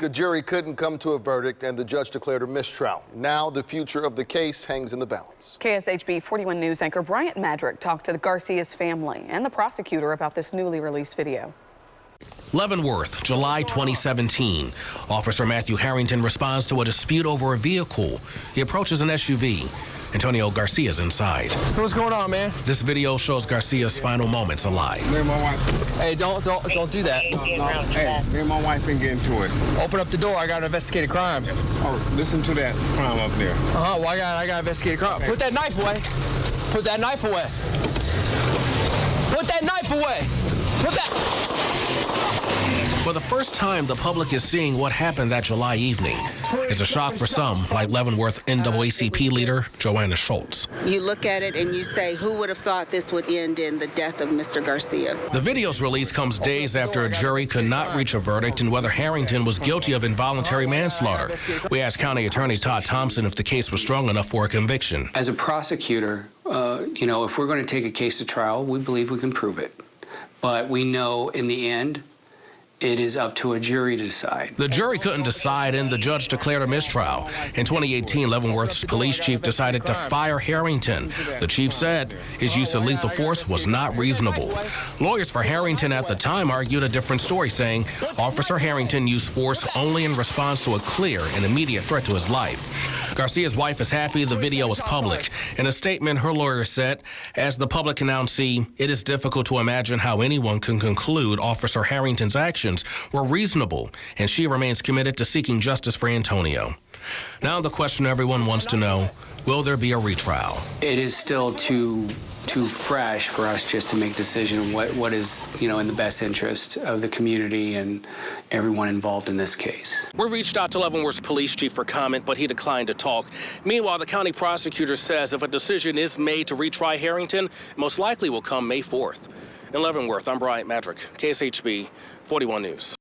week, a jury couldn't come to a verdict and the judge declared a mistrial. Now the future of the case hangs in the balance. KSHB 41 News anchor Bryant Madrick talked to the Garcia's family and the prosecutor about this newly released video. Leavenworth, July 2017. Officer Matthew Harrington responds to a dispute over a vehicle. He approaches an SUV. Antonio Garcia's inside. So what's going on, man? This video shows Garcia's final moments alive. Me and my wife. Hey, don't do that. No. Hey, me and my wife been getting to it. open up the door. I got to investigate a crime. Oh, listen to that crime up there. Well, I got to investigate a crime. Put that knife away. Put that knife away. Put that knife away. Put that. For the first time, the public is seeing what happened that July evening. It's a shock for some, like Leavenworth NAACP leader Joanna Schultz. You look at it and you say, who would have thought this would end in the death of Mr. Garcia? The video's release comes days after a jury could not reach a verdict in whether Harrington was guilty of involuntary manslaughter. We asked County Attorney Todd Thompson if the case was strong enough for a conviction. As a prosecutor, if we're going to take a case to trial, we believe we can prove it. But we know in the end, it is up to a jury to decide. The jury couldn't decide, and the judge declared a mistrial. In 2018, Leavenworth's police chief decided to fire Harrington. The chief said his use of lethal force was not reasonable. Lawyers for Harrington at the time argued a different story, saying Officer Harrington used force only in response to a clear and immediate threat to his life. Garcia's wife is happy the video was public. In a statement, her lawyer said, as the public can now see, it is difficult to imagine how anyone can conclude Officer Harrington's actions were reasonable, and she remains committed to seeking justice for Antonio. Now the question everyone wants to know, will there be a retrial? It is still too fresh for us just to make a decision what is, in the best interest of the community and everyone involved in this case. We reached out to Leavenworth's police chief for comment, but he declined to talk. Meanwhile, the county prosecutor says if a decision is made to retry Harrington, it most likely will come May 4th. In Leavenworth, I'm Bryant Madrick, KSHB 41 News.